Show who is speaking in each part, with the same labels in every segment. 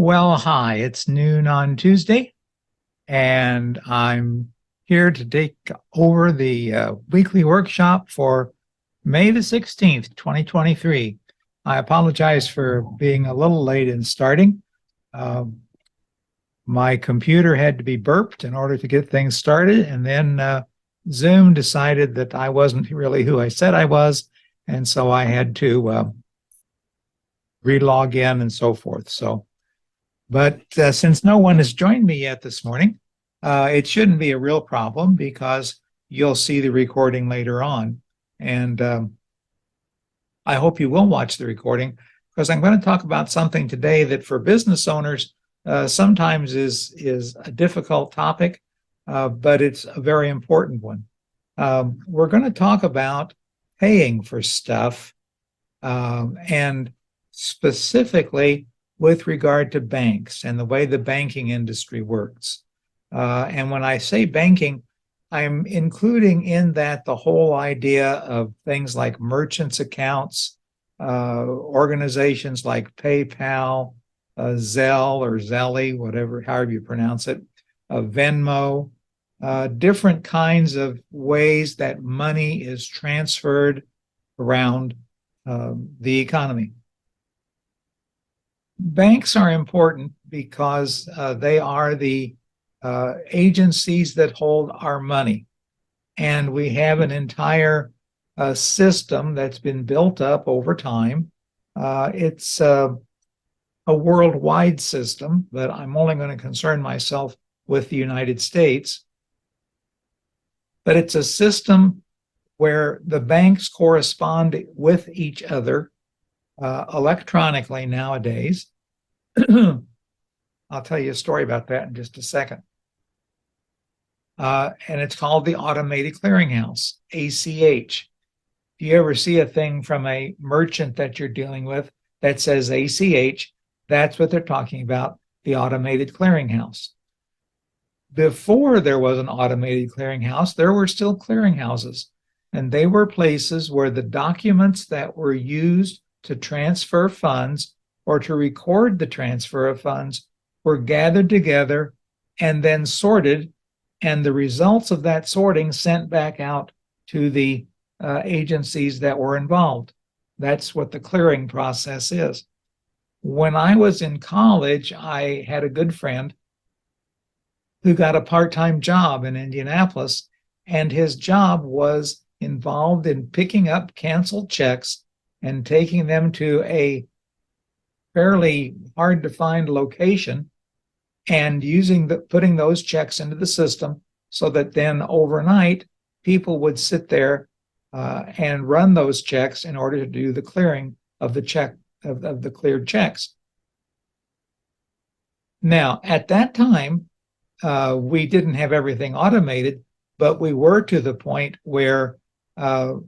Speaker 1: Well, hi, it's noon on Tuesday, and I'm here to take over the weekly workshop for May the 16th, 2023. I apologize for being a little late in starting. Um, my computer had to be burped in order to get things started, and then Zoom decided that I wasn't really who I said I was, and so I had to re-log in and so forth. But since no one has joined me yet this morning, it shouldn't be a real problem because you'll see the recording later on. And I hope you will watch the recording because I'm going to talk about something today that for business owners sometimes is a difficult topic, but it's a very important one. We're going to talk about paying for stuff and specifically with regard to banks and the way the banking industry works. And when I say banking, I'm including in that the whole idea of things like merchants' accounts, organizations like PayPal, Zelle or Zelly, whatever, however you pronounce it, Venmo, different kinds of ways that money is transferred around the economy. Banks are important because they are the agencies that hold our money. And we have an entire system that's been built up over time. It's a worldwide system, but I'm only going to concern myself with the United States. But it's a system where the banks correspond with each other electronically nowadays. I'll tell you a story about that in just a second. And it's called the Automated Clearinghouse, ACH. If you ever see a thing from a merchant that you're dealing with that says ACH, that's what they're talking about, the Automated Clearinghouse. Before there was an automated clearinghouse, there were still clearinghouses, and they were places where the documents that were used to transfer funds or to record the transfer of funds were gathered together and then sorted, and the results of that sorting sent back out to the agencies that were involved. That's what the clearing process is. When I was in college, I had a good friend who got a part-time job in Indianapolis, and his job was involved in picking up canceled checks and taking them to a fairly hard to find location and putting those checks into the system so that then overnight people would sit there and run those checks in order to do the clearing of the check of the cleared checks. Now, at that time, we didn't have everything automated, but we were to the point where the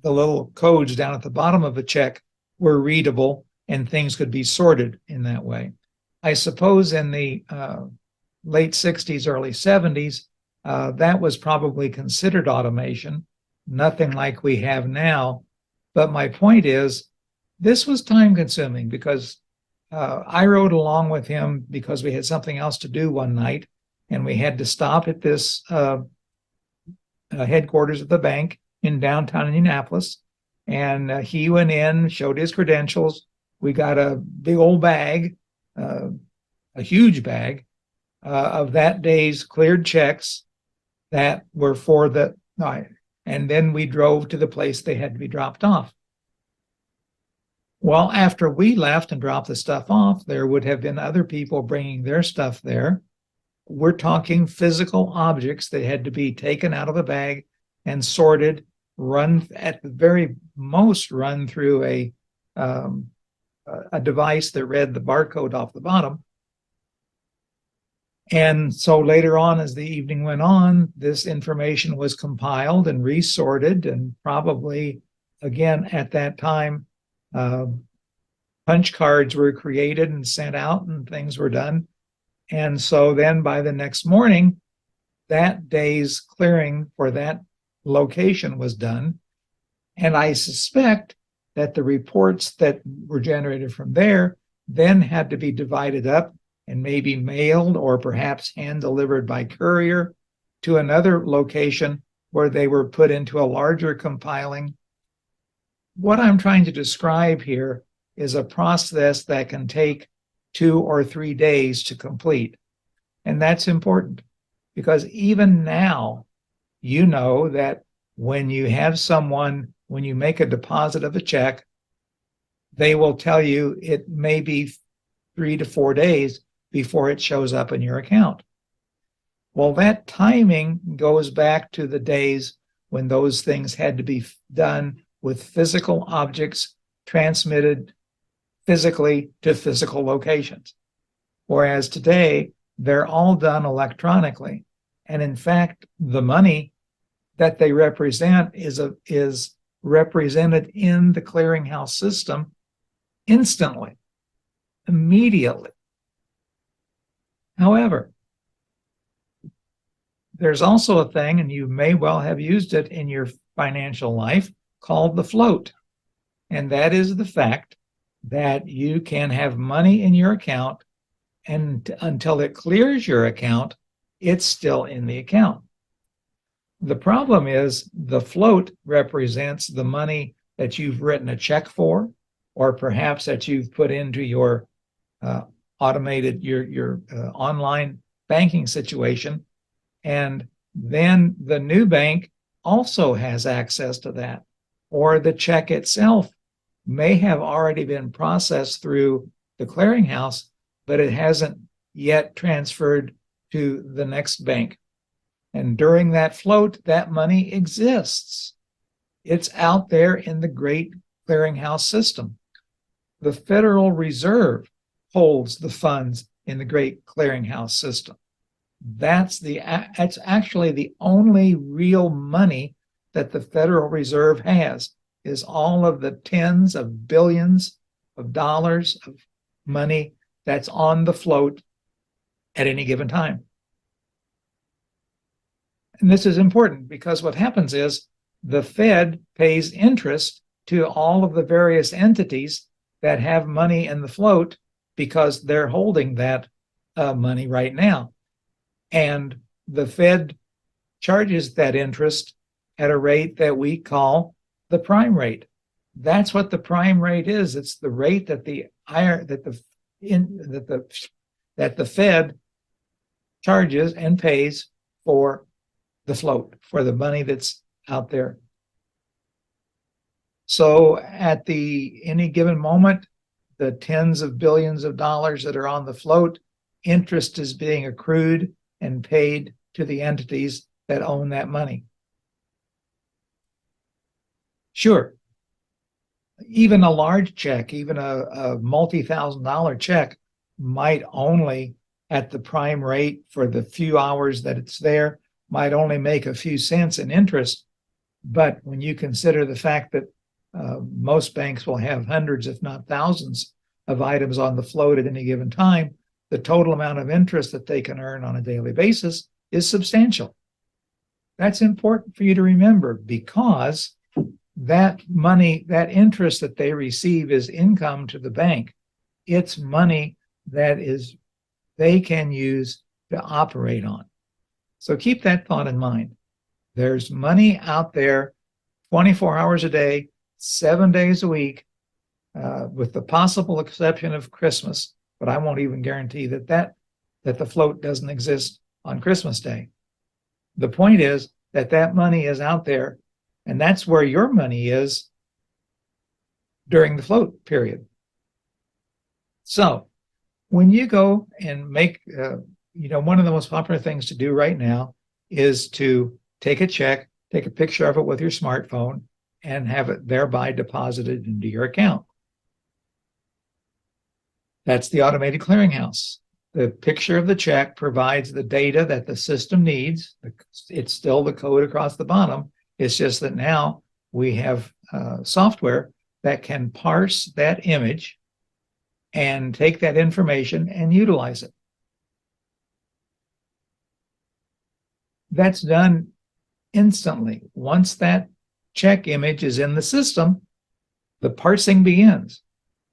Speaker 1: little codes down at the bottom of a check were readable and things could be sorted in that way. I suppose in the late 60s, early 70s, that was probably considered automation, nothing like we have now. But my point is, this was time consuming because I rode along with him because we had something else to do one night, and we had to stop at this headquarters of the bank in downtown Indianapolis. And he went in, showed his credentials. We got a big old bag, a huge bag of that day's cleared checks that were for the night. And then we drove to the place they had to be dropped off. Well, after we left and dropped the stuff off, there would have been other people bringing their stuff there. We're talking physical objects that had to be taken out of a bag and sorted, run at the very most, run through a device that read the barcode off the bottom. And so later on, as the evening went on, this information was compiled and resorted, and probably, again, at that time, punch cards were created and sent out and things were done. And so then by the next morning, that day's clearing for that location was done. And I suspect that the reports that were generated from there then had to be divided up and maybe mailed or perhaps hand delivered by courier to another location where they were put into a larger compiling. What I'm trying to describe here is a process that can take 2 or 3 days to complete. And that's important because even now, you know that when you have someone, when you make a deposit of a check, they will tell you it may be 3 to 4 days before it shows up in your account. Well, that timing goes back to the days when those things had to be done with physical objects transmitted physically to physical locations. Whereas today, they're all done electronically. And in fact, the money that they represent is represented in the clearinghouse system instantly, immediately. However, there's also a thing, and you may well have used it in your financial life, called the float. And that is the fact that you can have money in your account, and until it clears your account, it's still in the account. The problem is the float represents the money that you've written a check for, or perhaps that you've put into your automated, your online banking situation. And then the new bank also has access to that, or the check itself may have already been processed through the clearinghouse, but it hasn't yet transferred to the next bank. And during that float, that money exists. It's out there in the great clearinghouse system. The Federal Reserve holds the funds in the great clearinghouse system. That's actually the only real money that the Federal Reserve has, is all of the tens of billions of dollars of money that's on the float at any given time. And this is important because what happens is the Fed pays interest to all of the various entities that have money in the float because they're holding that money right now. And the Fed charges that interest at a rate that we call the prime rate. That's what the prime rate is. It's the rate that the Fed charges and pays for the float, for the money that's out there. So at any given moment, the tens of billions of dollars that are on the float, interest is being accrued and paid to the entities that own that money. Sure, even a large check, even a multi-thousand-dollar check might only, at the prime rate for the few hours that it's there, might only make a few cents in interest. But when you consider the fact that most banks will have hundreds, if not thousands, of items on the float at any given time, the total amount of interest that they can earn on a daily basis is substantial. That's important for you to remember, because that money, that interest that they receive is income to the bank. It's money that they can use to operate on. So keep that thought in mind. There's money out there 24 hours a day, 7 days a week, with the possible exception of Christmas. But I won't even guarantee that the float doesn't exist on Christmas Day. The point is that money is out there, and that's where your money is during the float period. So when you go and make, one of the most popular things to do right now is to take a check, take a picture of it with your smartphone, and have it thereby deposited into your account. That's the automated clearinghouse. The picture of the check provides the data that the system needs. It's still the code across the bottom. It's just that now we have software that can parse that image and take that information and utilize it. That's done instantly. Once that check image is in the system, the parsing begins.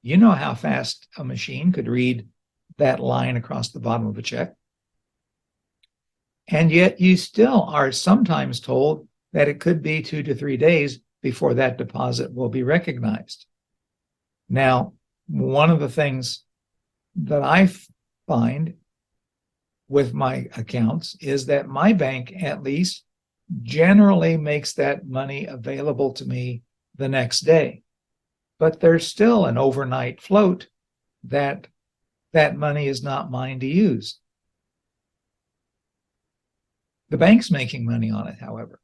Speaker 1: You know how fast a machine could read that line across the bottom of a check. And yet you still are sometimes told that it could be 2 to 3 days before that deposit will be recognized. Now, one of the things that I find with my accounts is that my bank at least generally makes that money available to me the next day. But there's still an overnight float that money is not mine to use. The bank's making money on it, however.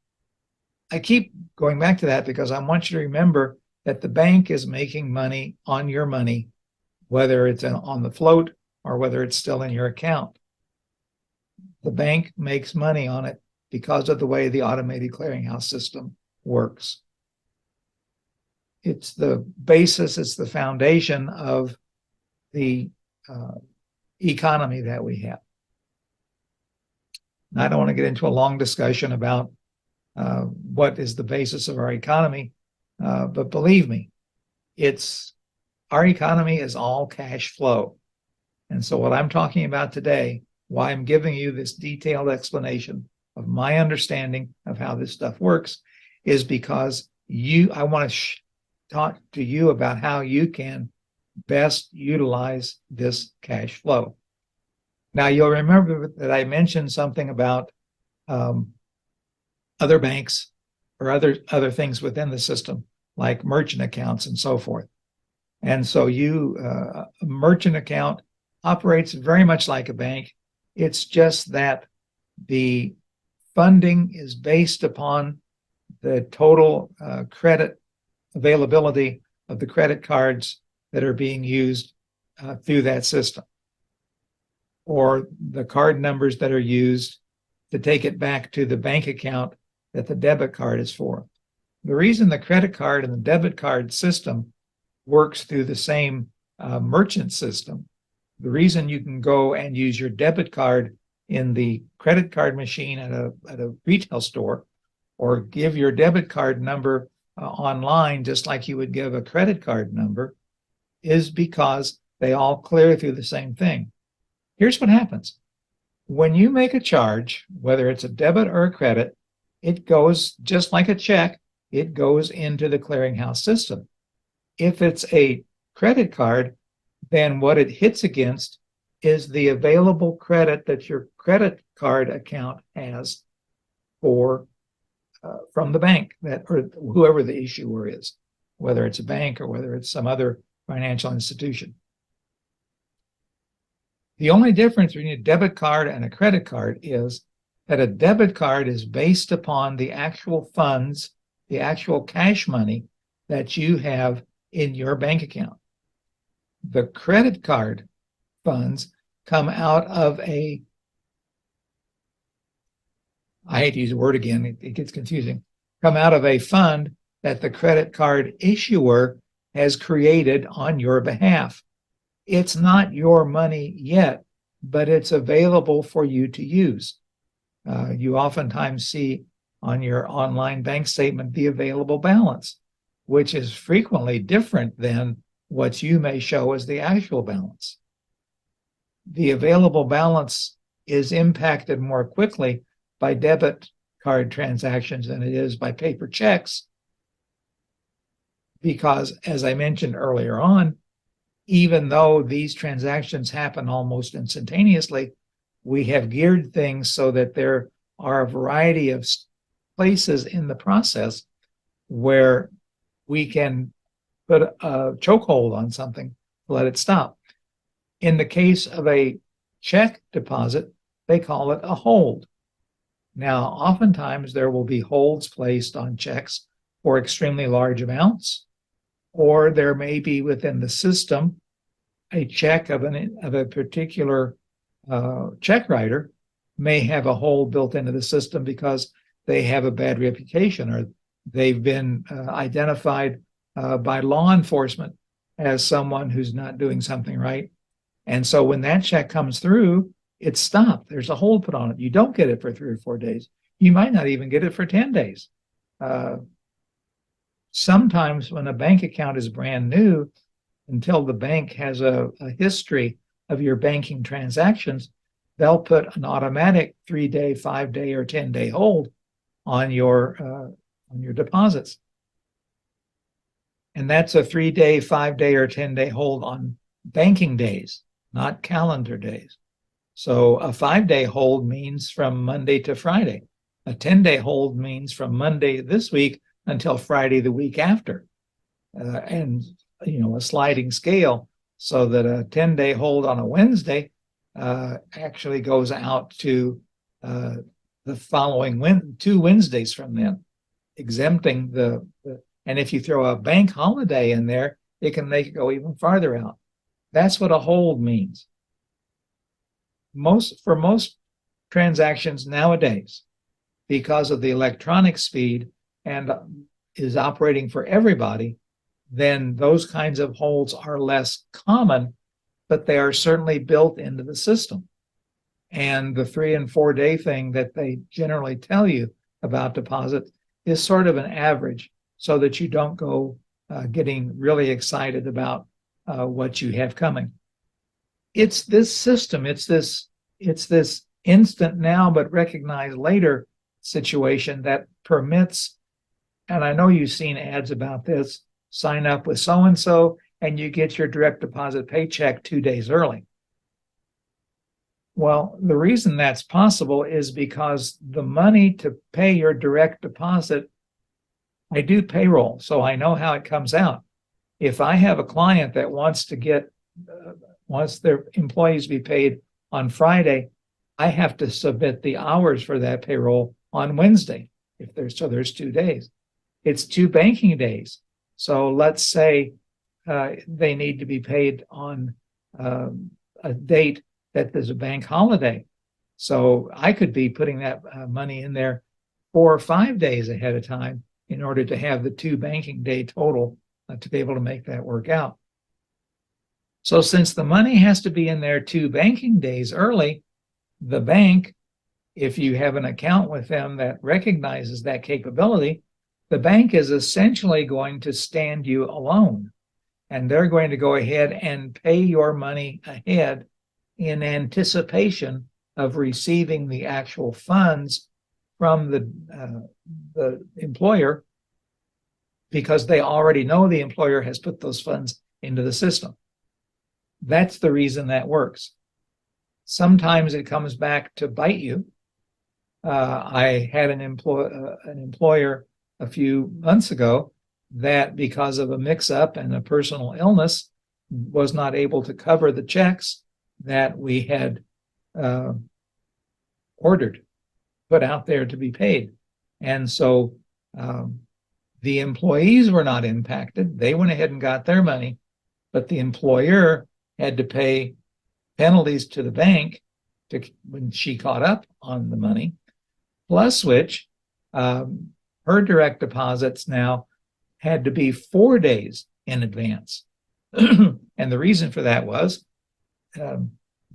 Speaker 1: I keep going back to that because I want you to remember that the bank is making money on your money, whether it's on the float or whether it's still in your account. The bank makes money on it because of the way the automated clearinghouse system works. It's the basis, it's the foundation of the economy that we have. I don't want to get into a long discussion about what is the basis of our economy, but believe me, our economy is all cash flow. And so what I'm talking about today, why I'm giving you this detailed explanation of my understanding of how this stuff works, is because I want to talk to you about how you can best utilize this cash flow. Now, you'll remember that I mentioned something about other banks or other things within the system, like merchant accounts and so forth. And so a merchant account operates very much like a bank. It's just that the funding is based upon the total credit availability of the credit cards that are being used through that system, or the card numbers that are used to take it back to the bank account that the debit card is for. The reason the credit card and the debit card system works through the same merchant system, the reason you can go and use your debit card in the credit card machine at a retail store, or give your debit card number online just like you would give a credit card number, is because they all clear through the same thing. Here's what happens. When you make a charge, whether it's a debit or a credit, it goes just like a check, it goes into the clearinghouse system. If it's a credit card, then what it hits against is the available credit that your credit card account has from the bank, or whoever the issuer is, whether it's a bank or whether it's some other financial institution. The only difference between a debit card and a credit card is that a debit card is based upon the actual funds, the actual cash money that you have in your bank account. The credit card funds come out of I hate to use the word again, it gets confusing, come out of a fund that the credit card issuer has created on your behalf. It's not your money yet, but it's available for you to use. You oftentimes see on your online bank statement the available balance, which is frequently different than what you may show as the actual balance. The available balance is impacted more quickly by debit card transactions than it is by paper checks, because, as I mentioned earlier on, even though these transactions happen almost instantaneously, we have geared things so that there are a variety of places in the process where we can put a chokehold on something to let it stop. In the case of a check deposit, they call it a hold. Now, oftentimes there will be holds placed on checks for extremely large amounts, or there may be within the system a check of a particular check writer may have a hold built into the system because they have a bad reputation, or they've been identified by law enforcement as someone who's not doing something right. And so when that check comes through, it's stopped. There's a hold put on it. You don't get it for 3 or 4 days. You might not even get it for 10 days. Sometimes when a bank account is brand new, until the bank has a history of your banking transactions, they'll put an automatic 3-day, 5-day, or 10-day hold on your deposits. And that's a 3-day, 5-day, or 10-day hold on banking days, not calendar days. So a 5-day hold means from Monday to Friday. A 10-day hold means from Monday this week until Friday the week after. And, a sliding scale, so that a 10-day hold on a Wednesday actually goes out to the following 2 Wednesdays from then, exempting and if you throw a bank holiday in there, it can make it go even farther out. That's what a hold means. For most transactions nowadays, because of the electronic speed and is operating for everybody, then those kinds of holds are less common, but they are certainly built into the system. And the 3 and 4 day thing that they generally tell you about deposit is sort of an average, so that you don't go getting really excited about what you have coming. It's this system, it's this instant now but recognize later situation that permits, and I know you've seen ads about this, sign up with so-and-so and you get your direct deposit paycheck 2 days early. Well, the reason that's possible is because the money to pay your direct deposit, I do payroll, so I know how it comes out. If I have a client that wants their employees to be paid on Friday, I have to submit the hours for that payroll on Wednesday. There's 2 days. It's 2 banking days. So let's say they need to be paid on a date that there's a bank holiday. So I could be putting that money in there 4 or 5 days ahead of time in order to have the 2 banking day total to be able to make that work out. So since the money has to be in there 2 banking days early, the bank, if you have an account with them that recognizes that capability, the bank is essentially going to stand you alone. And they're going to go ahead and pay your money ahead in anticipation of receiving the actual funds from the employer, because they already know the employer has put those funds into the system. That's the reason that works. Sometimes it comes back to bite you. I had an employer a few months ago that, because of a mix-up and a personal illness, was not able to cover the checks that we had put out there to be paid. And so the employees were not impacted. They went ahead and got their money, but the employer had to pay penalties to the bank when she caught up on the money, plus which her direct deposits now had to be 4 days in advance. And the reason for that was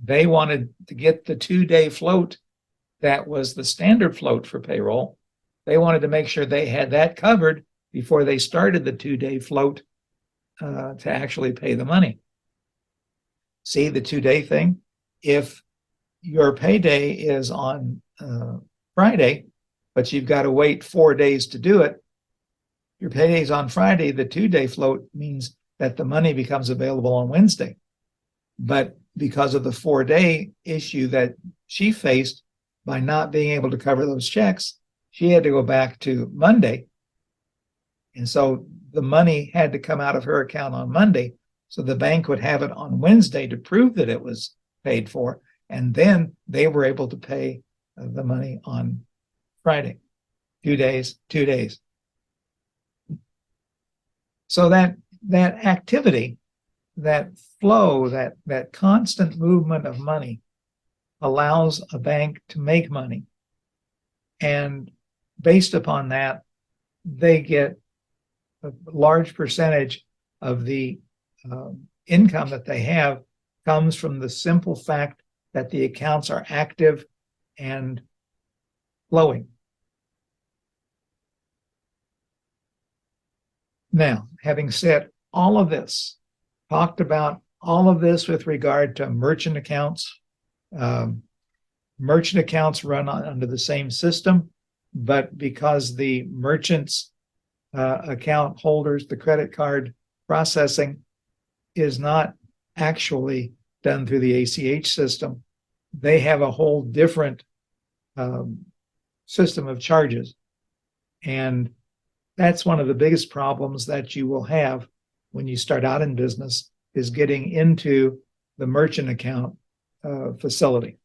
Speaker 1: they wanted to get the 2-day float that was the standard float for payroll. They wanted to make sure they had that covered before they started the 2-day float to actually pay the money. See the 2-day thing? If your payday is on Friday, but you've got to wait 4 days to do it, your payday's on Friday, the 2-day float means that the money becomes available on Wednesday. But because of the 4-day issue that she faced by not being able to cover those checks, she had to go back to Monday. And so the money had to come out of her account on Monday, so the bank would have it on Wednesday to prove that it was paid for. And then they were able to pay the money on Friday. 2 days, 2 days. So that activity, that flow, that constant movement of money allows a bank to make money. And based upon that, they get a large percentage of the income that they have comes from the simple fact that the accounts are active and flowing. Now, having said all of this, talked about all of this with regard to merchant accounts. Um, Merchant accounts run under the same system, but because the merchant's account holders, the credit card processing is not actually done through the ACH system, they have a whole different system of charges. And that's one of the biggest problems that you will have when you start out in business, is getting into the merchant account facility.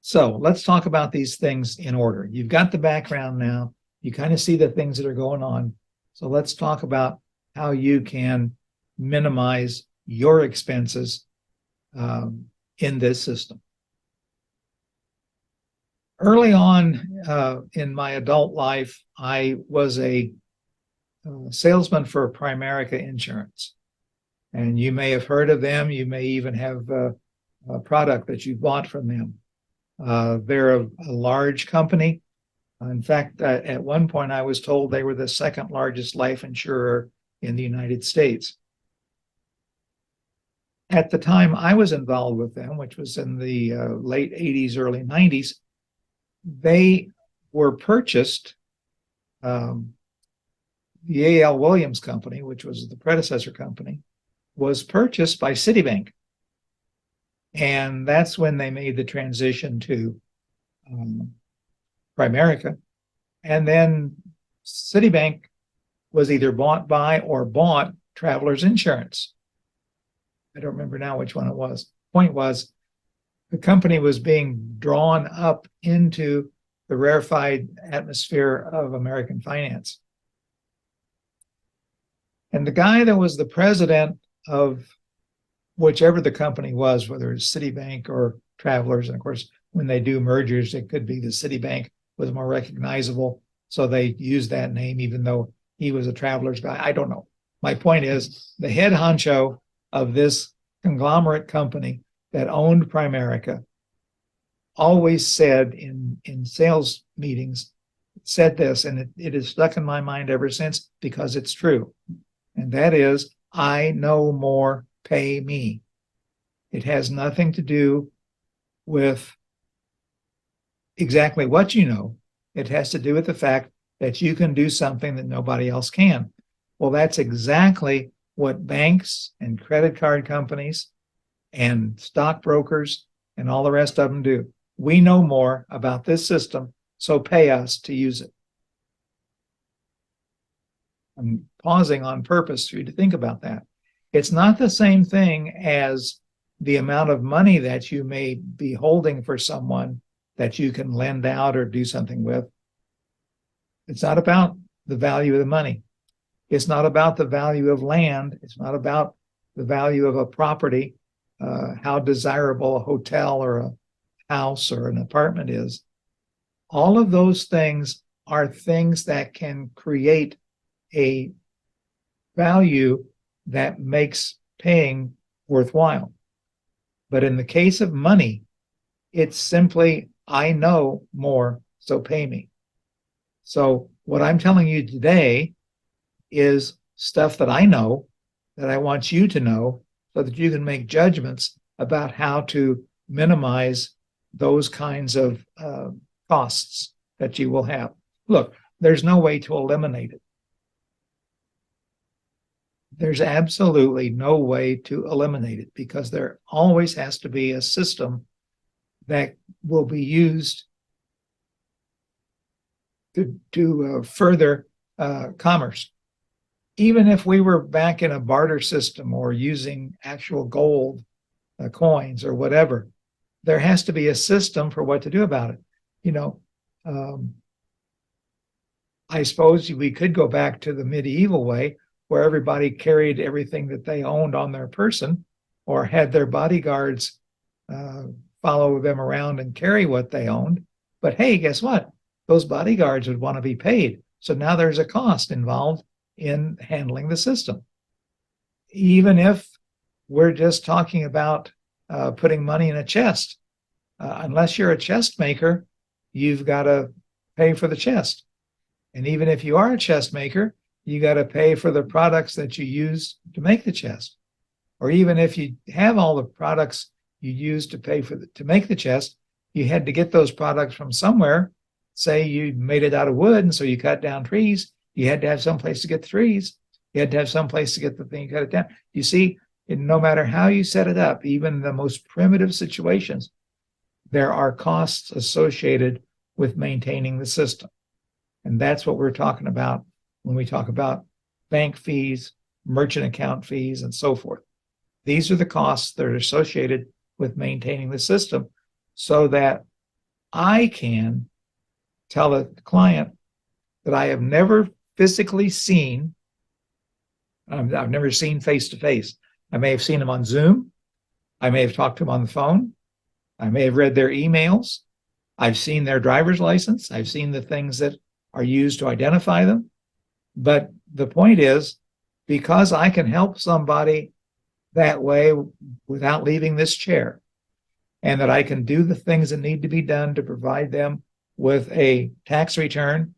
Speaker 1: So let's talk about these things in order. You've got the background now. You kind of see the things that are going on. So let's talk about how you can minimize your expenses in this system. Early on in my adult life, I was a salesman for Primerica Insurance. And you may have heard of them. You may even have a product that you bought from them. They're a large company. In fact, at one point, I was told they were the second largest life insurer in the United States. At the time I was involved with them, which was in the late 80s, early 90s, they were purchased. The A.L. Williams Company, which was the predecessor company, was purchased by Citibank. And that's when they made the transition to Primerica. And then Citibank was either bought by or bought Travelers Insurance. I don't remember now which one it was. Point was, the company was being drawn up into the rarefied atmosphere of American finance. And the guy that was the president of whichever the company was, whether it's Citibank or Travelers, and of course, when they do mergers, it could be the Citibank was more recognizable, so they used that name, even though he was a Travelers guy. I don't know. My point is, the head honcho of this conglomerate company that owned Primerica always said in sales meetings, said this, and it has stuck in my mind ever since because it's true. And that is, I know more, pay me. It has nothing to do with exactly what you know. It has to do with the fact that you can do something that nobody else can. Well, that's exactly what banks and credit card companies and stockbrokers and all the rest of them do. We know more about this system, so pay us to use it. I'm pausing on purpose for you to think about that. It's not the same thing as the amount of money that you may be holding for someone that you can lend out or do something with. It's not about the value of the money. It's not about the value of land. It's not about the value of a property, how desirable a hotel or a house or an apartment is. All of those things are things that can create a value that makes paying worthwhile. But in the case of money, it's simply, I know more, so pay me. So what I'm telling you today is stuff that I know, that I want you to know, so that you can make judgments about how to minimize those kinds of costs that you will have. Look, there's no way to eliminate it. There's absolutely no way to eliminate it, because there always has to be a system that will be used to further commerce. Even if we were back in a barter system or using actual gold coins or whatever, there has to be a system for what to do about it. You know, I suppose we could go back to the medieval way, where everybody carried everything that they owned on their person, or had their bodyguards follow them around and carry what they owned. But hey, guess what? Those bodyguards would want to be paid. So now there's a cost involved in handling the system. Even if we're just talking about putting money in a chest, unless you're a chest maker, you've got to pay for the chest. And even if you are a chest maker, you got to pay for the products that you use to make the chest. Or even if you have all the products you use to pay for to make the chest, you had to get those products from somewhere. Say you made it out of wood, and so you cut down trees. You had to have some place to get the trees. You had to have some place to get the thing you cut it down. You see, no matter how you set it up, even the most primitive situations, there are costs associated with maintaining the system. And that's what we're talking about when we talk about bank fees, merchant account fees, and so forth. These are the costs that are associated with maintaining the system so that I can tell a client that I have never physically seen, I've never seen face to face. I may have seen them on Zoom. I may have talked to them on the phone. I may have read their emails. I've seen their driver's license. I've seen the things that are used to identify them. But the point is, because I can help somebody that way without leaving this chair, and that I can do the things that need to be done to provide them with a tax return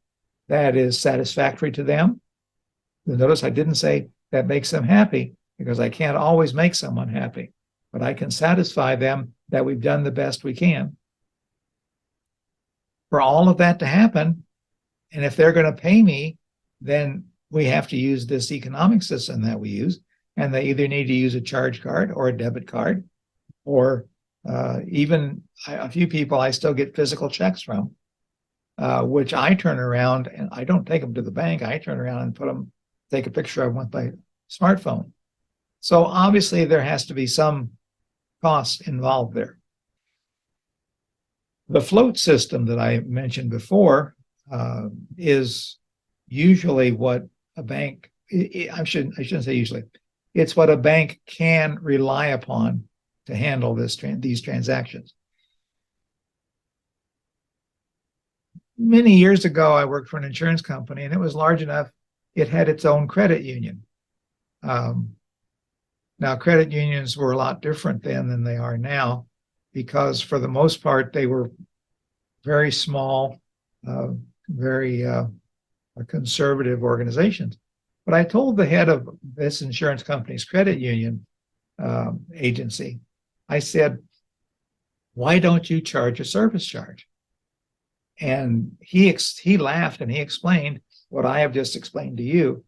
Speaker 1: that is satisfactory to them. You'll notice I didn't say that makes them happy, because I can't always make someone happy, but I can satisfy them that we've done the best we can. For all of that to happen, and if they're going to pay me, then we have to use this economic system that we use, and they either need to use a charge card or a debit card, or even a few people I still get physical checks from, which I turn around and I don't take them to the bank. I turn around and take a picture of them with my smartphone. So obviously there has to be some costs involved there. The float system that I mentioned before is usually what a bank, I shouldn't say usually, it's what a bank can rely upon to handle these transactions. Many years ago, I worked for an insurance company, and it was large enough, it had its own credit union. Now, credit unions were a lot different then than they are now, because for the most part, they were very small, very conservative organizations. But I told the head of this insurance company's credit union agency, I said, why don't you charge a service charge? And he laughed and he explained what I have just explained to you.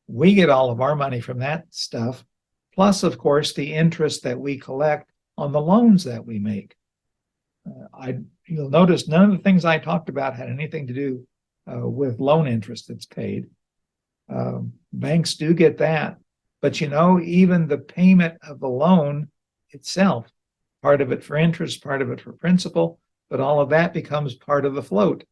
Speaker 1: We get all of our money from that stuff, plus, of course, the interest that we collect on the loans that we make. You'll notice none of the things I talked about had anything to do with loan interest that's paid. Banks do get that, but even the payment of the loan itself, part of it for interest, part of it for principal, but all of that becomes part of the float.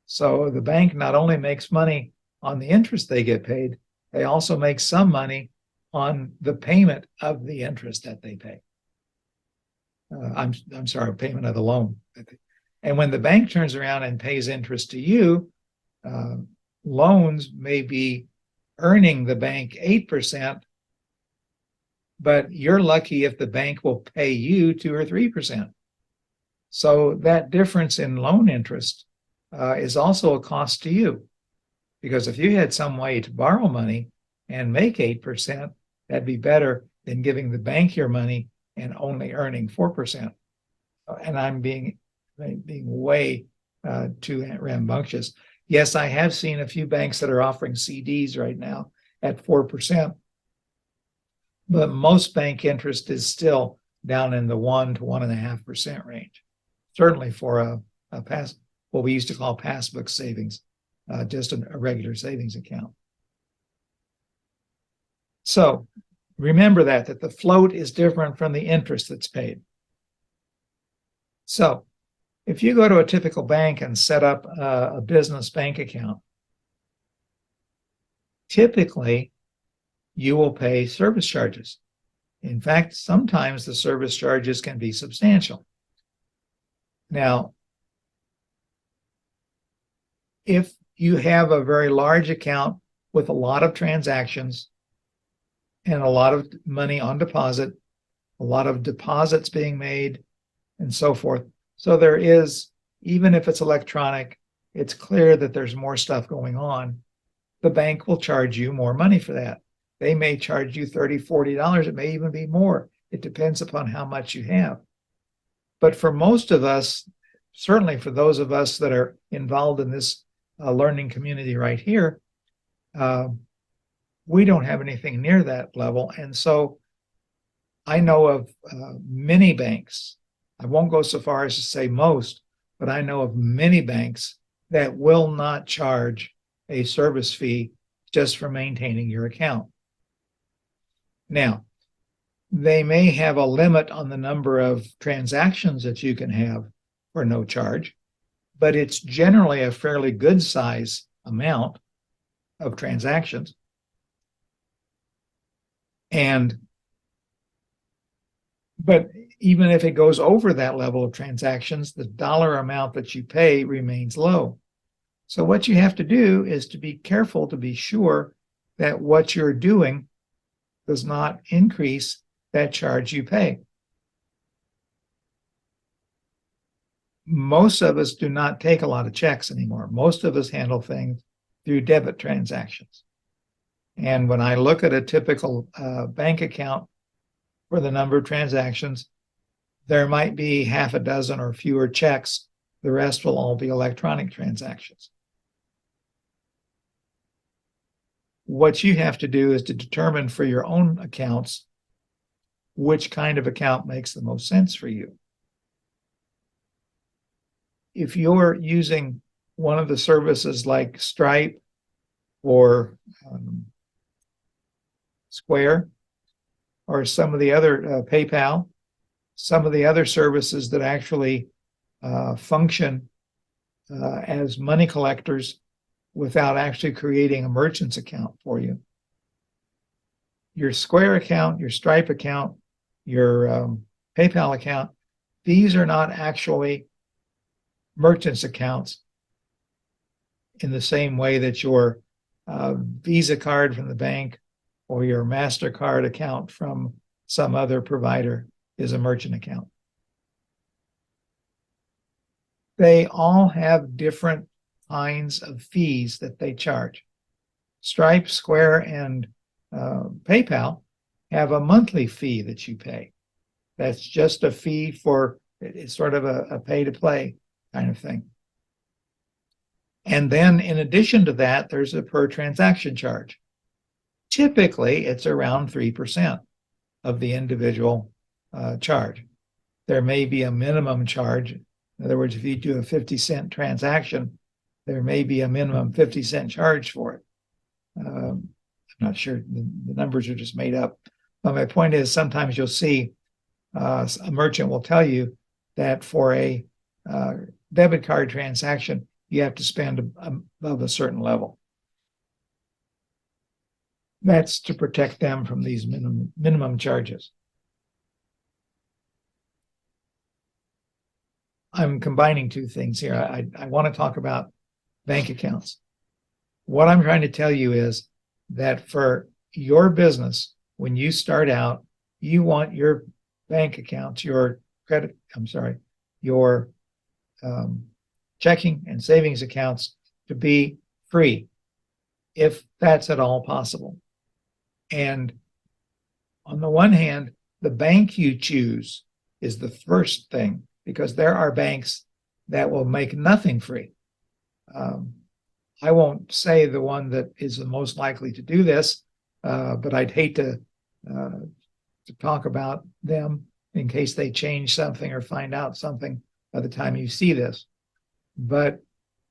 Speaker 1: So the bank not only makes money on the interest they get paid, they also make some money on the payment of the interest that they pay. I'm sorry, payment of the loan. And when the bank turns around and pays interest to you, loans may be earning the bank 8%, but you're lucky if the bank will pay you 2 or 3%. So that difference in loan interest is also a cost to you, because if you had some way to borrow money and make 8%, that'd be better than giving the bank your money and only earning 4%. And I'm being way too rambunctious. Yes, I have seen a few banks that are offering CDs right now at 4%, but most bank interest is still down in the 1 to 1.5% range. Certainly for what we used to call passbook savings, just a regular savings account. So remember that the float is different from the interest that's paid. So if you go to a typical bank and set up a business bank account, typically you will pay service charges. In fact, sometimes the service charges can be substantial. Now, if you have a very large account with a lot of transactions and a lot of money on deposit, a lot of deposits being made, and so forth, so there is, even if it's electronic, it's clear that there's more stuff going on. the bank will charge you more money for that. They may charge you $30, $40. It may even be more. It depends upon how much you have. But for most of us, certainly for those of us that are involved in this learning community right here, we don't have anything near that level. And so I know of many banks, I won't go so far as to say most, but I know of many banks that will not charge a service fee just for maintaining your account. Now, they may have a limit on the number of transactions that you can have for no charge, but it's generally a fairly good size amount of transactions. But even if it goes over that level of transactions, the dollar amount that you pay remains low. So what you have to do is to be careful to be sure that what you're doing does not increase that charge you pay. Most of us do not take a lot of checks anymore. Most of us handle things through debit transactions. And when I look at a typical bank account for the number of transactions, there might be half a dozen or fewer checks. The rest will all be electronic transactions. What you have to do is to determine for your own accounts which kind of account makes the most sense for you. If you're using one of the services like Stripe or Square, or some of the other PayPal, some of the other services that actually function as money collectors without actually creating a merchant's account for you. Your Square account, your Stripe account, your PayPal account, these are not actually merchant's accounts in the same way that your Visa card from the bank or your MasterCard account from some other provider is a merchant account. They all have different kinds of fees that they charge. Stripe, Square, and PayPal have a monthly fee that you pay. That's just a fee for, it's sort of a pay-to-play kind of thing. And then in addition to that, there's a per transaction charge. Typically, it's around 3% of the individual charge. There may be a minimum charge. In other words, if you do a 50-cent transaction, there may be a minimum 50-cent charge for it. I'm not sure, the numbers are just made up. But my point is, sometimes you'll see a merchant will tell you that for a debit card transaction, you have to spend above a certain level. That's to protect them from these minimum charges. I'm combining two things here. I want to talk about bank accounts. What I'm trying to tell you is that for your business, when you start out, you want your bank accounts, your checking and savings accounts to be free, if that's at all possible. And on the one hand, the bank you choose is the first thing, because there are banks that will make nothing free. I won't say the one that is the most likely to do this, but I'd hate to talk about them in case they change something or find out something by the time you see this. But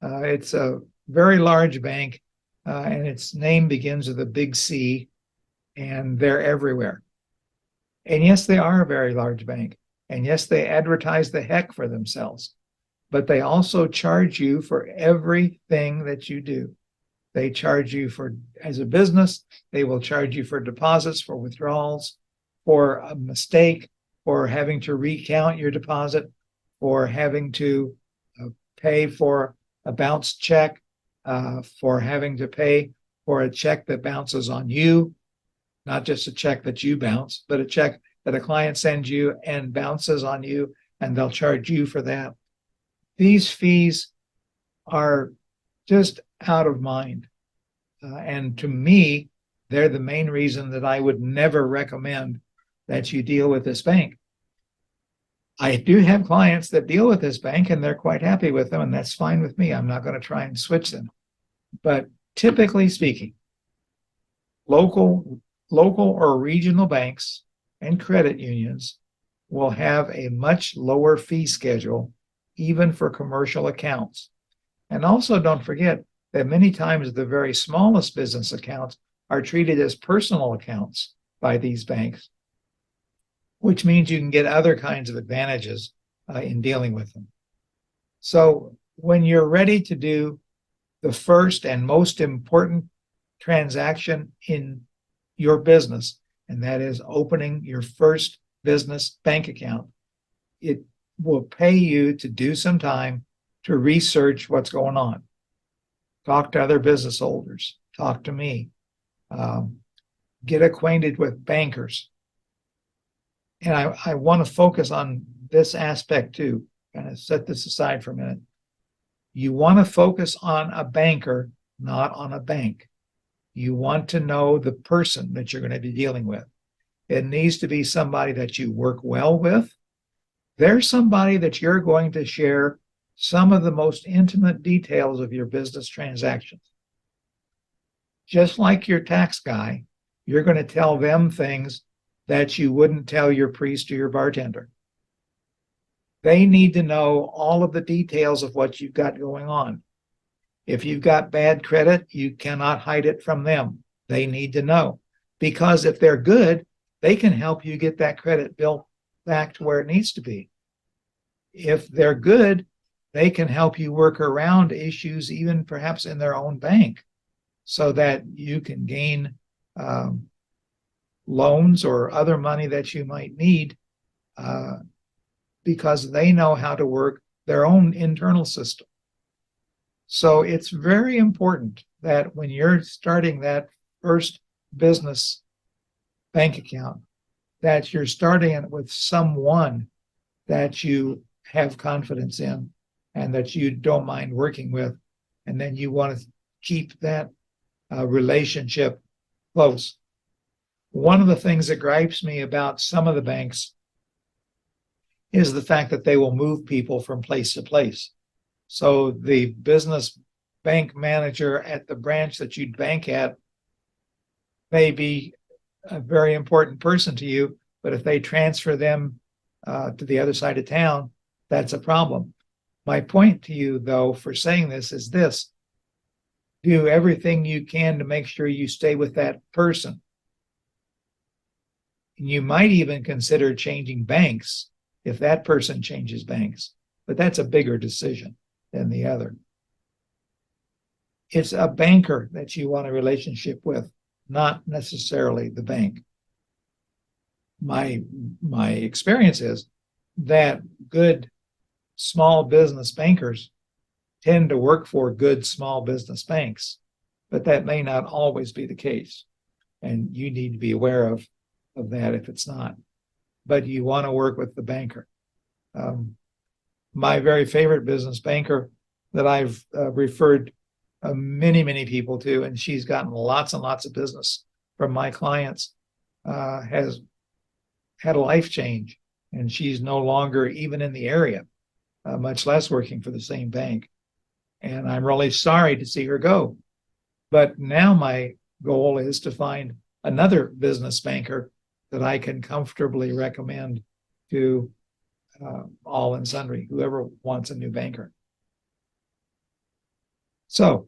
Speaker 1: it's a very large bank, and its name begins with a big C, and they're everywhere. And yes, they are a very large bank. And yes, they advertise the heck for themselves, but they also charge you for everything that you do. They charge you for, as a business, they will charge you for deposits, for withdrawals, for a mistake, for having to recount your deposit, for having to pay for a bounced check, for having to pay for a check that bounces on you, not just a check that you bounce, but a check that a client sends you and bounces on you, and they'll charge you for that. These fees are just out of mind. And to me, they're the main reason that I would never recommend that you deal with this bank. I do have clients that deal with this bank and they're quite happy with them, and that's fine with me. I'm not going to try and switch them. But typically speaking, local or regional banks and credit unions will have a much lower fee schedule, even for commercial accounts. And also don't forget that many times the very smallest business accounts are treated as personal accounts by these banks, which means you can get other kinds of advantages in dealing with them. So when you're ready to do the first and most important transaction in your business, and that is opening your first business bank account, it will pay you to do some time to research what's going on. Talk to other business owners, talk to me, get acquainted with bankers. And I want to focus on this aspect too, kind of set this aside for a minute. You want to focus on a banker, not on a bank. You want to know the person that you're going to be dealing with. It needs to be somebody that you work well with. There's somebody that you're going to share some of the most intimate details of your business transactions. Just like your tax guy, you're going to tell them things that you wouldn't tell your priest or your bartender. They need to know all of the details of what you've got going on. If you've got bad credit, you cannot hide it from them. They need to know, because if they're good, they can help you get that credit built back to where it needs to be. If they're good, they can help you work around issues, even perhaps in their own bank, so that you can gain loans or other money that you might need, because they know how to work their own internal system. So it's very important that when you're starting that first business bank account, that you're starting it with someone that you have confidence in and that you don't mind working with. And then you want to keep that relationship close. One of the things that gripes me about some of the banks is the fact that they will move people from place to place. So the business bank manager at the branch that you'd bank at may be a very important person to you, but if they transfer them to the other side of town, that's a problem. My point to you, though, for saying this is this: do everything you can to make sure you stay with that person. You might even consider changing banks if that person changes banks, but that's a bigger decision than the other. It's a banker that you want a relationship with, not necessarily the bank. My experience is that good small business bankers tend to work for good small business banks, but that may not always be the case. And you need to be aware of that if it's not. But you want to work with the banker. My very favorite business banker that I've referred many people to, and she's gotten lots and lots of business from my clients, has had a life change, and she's no longer even in the area, much less working for the same bank. And I'm really sorry to see her go. But now my goal is to find another business banker that I can comfortably recommend to all and sundry, whoever wants a new banker. So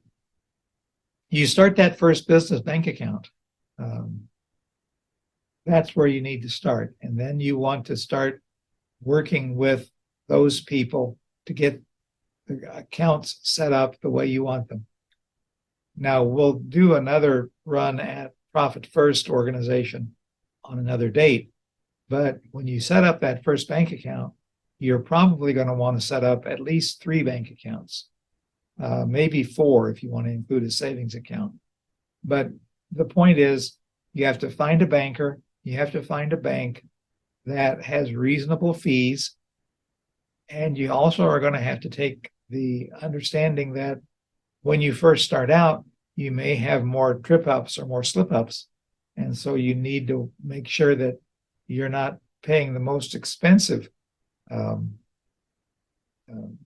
Speaker 1: you start that first business bank account. That's where you need to start. And then you want to start working with those people to get the accounts set up the way you want them. Now, we'll do another run at Profit First organization on another date. But when you set up that first bank account, you're probably going to want to set up at least 3 bank accounts, maybe 4 if you want to include a savings account. But the point is, you have to find a banker, you have to find a bank that has reasonable fees, and you also are going to have to take the understanding that when you first start out, you may have more trip ups or more slip ups. And so you need to make sure that you're not paying the most expensive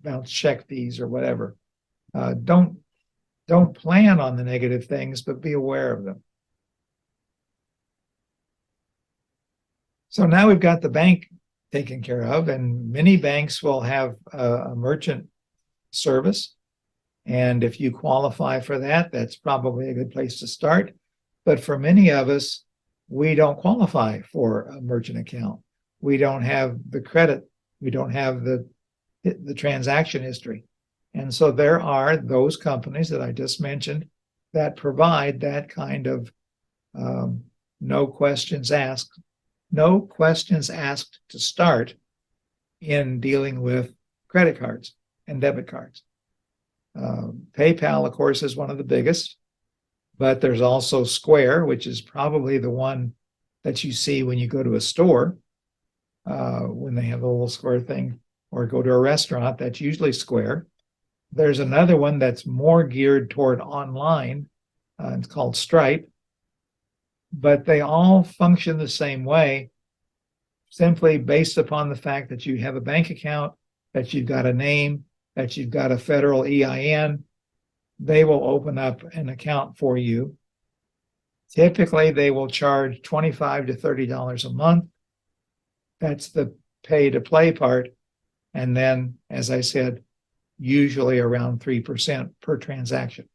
Speaker 1: bounce check fees or whatever. Don't plan on the negative things, but be aware of them. So now we've got the bank taken care of, and many banks will have a merchant service. And if you qualify for that, that's probably a good place to start. But for many of us, we don't qualify for a merchant account. We don't have the credit. We don't have the transaction history. And so there are those companies that I just mentioned that provide that kind of no questions asked to start in dealing with credit cards and debit cards. PayPal, of course, is one of the biggest, but there's also Square, which is probably the one that you see when you go to a store, when they have a little square thing, or go to a restaurant. That's usually Square. There's another one that's more geared toward online. It's called Stripe, but they all function the same way, simply based upon the fact that you have a bank account, that you've got a name, that you've got a federal EIN. They will open up an account for you. Typically, they will charge $25 to $30 a month. That's the pay to play part. And then, as I said, usually around 3% per transaction.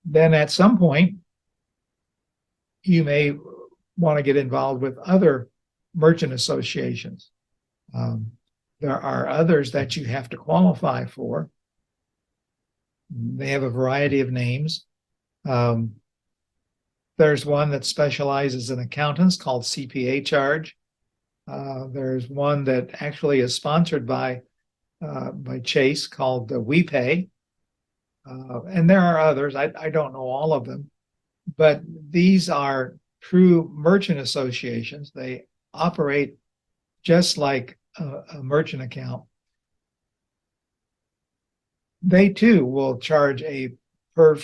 Speaker 1: Then at some point, you may want to get involved with other merchant associations. There are others that you have to qualify for. They have a variety of names. There's one that specializes in accountants called CPA Charge. There's one that actually is sponsored by Chase called WePay. And there are others. I don't know all of them, but these are true merchant associations. They operate just like a merchant account. They too will charge a per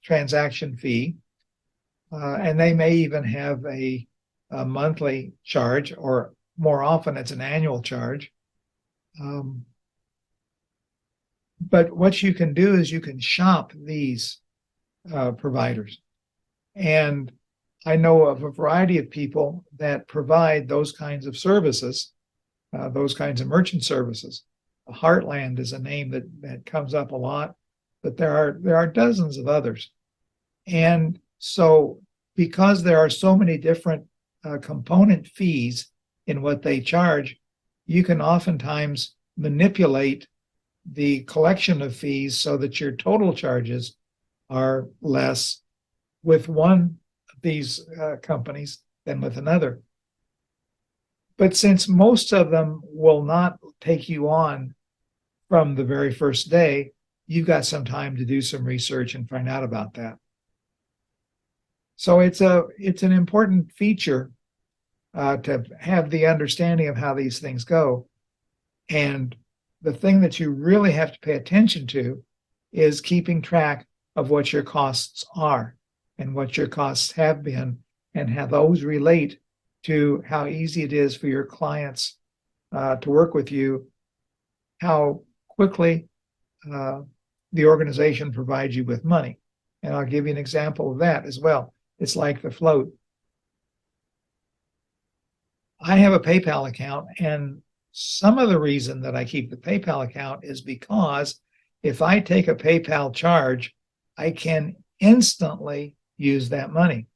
Speaker 1: transaction fee, and they may even have a monthly charge, or more often it's an annual charge. But what you can do is you can shop these providers. And I know of a variety of people that provide those kinds of services, those kinds of merchant services. Heartland is a name that comes up a lot, but there are dozens of others. And so because there are so many different component fees in what they charge, you can oftentimes manipulate the collection of fees so that your total charges are less with one of these companies than with another. But since most of them will not take you on from the very first day, you've got some time to do some research and find out about that. So it's an important feature to have the understanding of how these things go. And the thing that you really have to pay attention to is keeping track of what your costs are and what your costs have been, and how those relate to how easy it is for your clients to work with you, how quickly the organization provides you with money. And I'll give you an example of that as well. It's like the float. I have a PayPal account, and some of the reason that I keep the PayPal account is because if I take a PayPal charge, I can instantly use that money.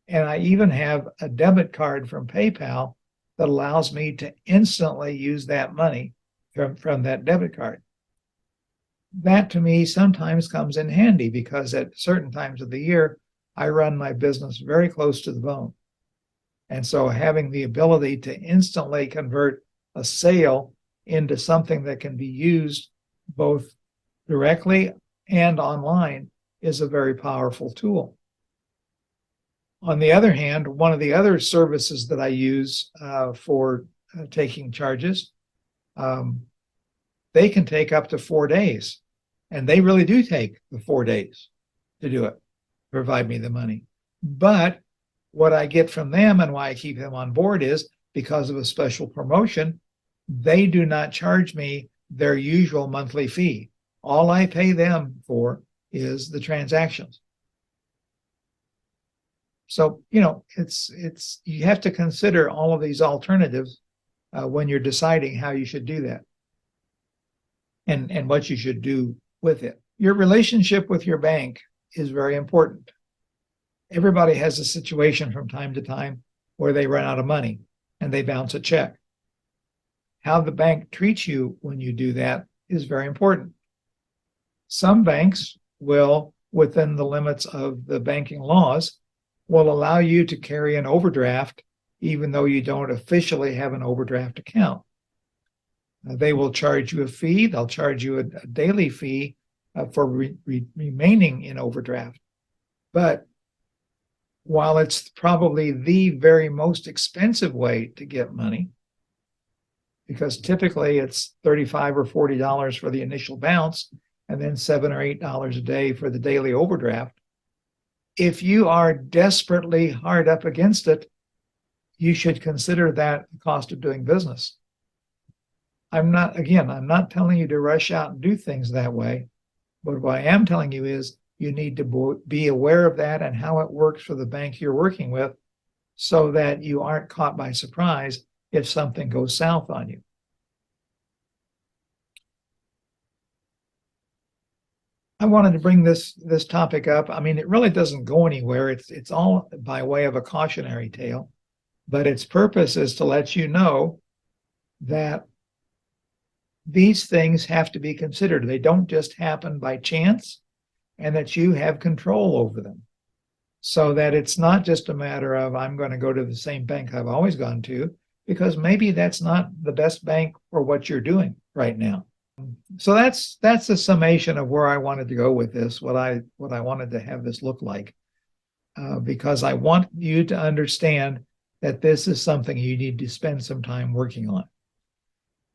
Speaker 1: And I even have a debit card from PayPal that allows me to instantly use that money from that debit card. That to me sometimes comes in handy because at certain times of the year, I run my business very close to the bone. And so having the ability to instantly convert a sale into something that can be used both directly and online is a very powerful tool. On the other hand, one of the other services that I use for taking charges, they can take up to 4 days. And they really do take the 4 days to do it, provide me the money. But what I get from them and why I keep them on board is because of a special promotion, they do not charge me their usual monthly fee. All I pay them for is the transactions. So, it's you have to consider all of these alternatives when you're deciding how you should do that and what you should do with it. Your relationship with your bank is very important. Everybody has a situation from time to time where they run out of money and they bounce a check. How the bank treats you when you do that is very important. Some banks will, within the limits of the banking laws, will allow you to carry an overdraft even though you don't officially have an overdraft account. They will charge you a fee. They'll charge you a daily fee for remaining in overdraft. But while it's probably the very most expensive way to get money, because typically it's $35 or $40 for the initial bounce and then $7 or $8 a day for the daily overdraft, if you are desperately hard up against it, you should consider that the cost of doing business. I'm not telling you to rush out and do things that way, but what I am telling you is you need to be aware of that and how it works for the bank you're working with so that you aren't caught by surprise if something goes south on you. I wanted to bring this topic up. I mean, it really doesn't go anywhere. It's all by way of a cautionary tale, but its purpose is to let you know that these things have to be considered. They don't just happen by chance, and that you have control over them. So that it's not just a matter of I'm going to go to the same bank I've always gone to, because maybe that's not the best bank for what you're doing right now. So that's a summation of where I wanted to go with this, what I wanted to have this look like, because I want you to understand that this is something you need to spend some time working on.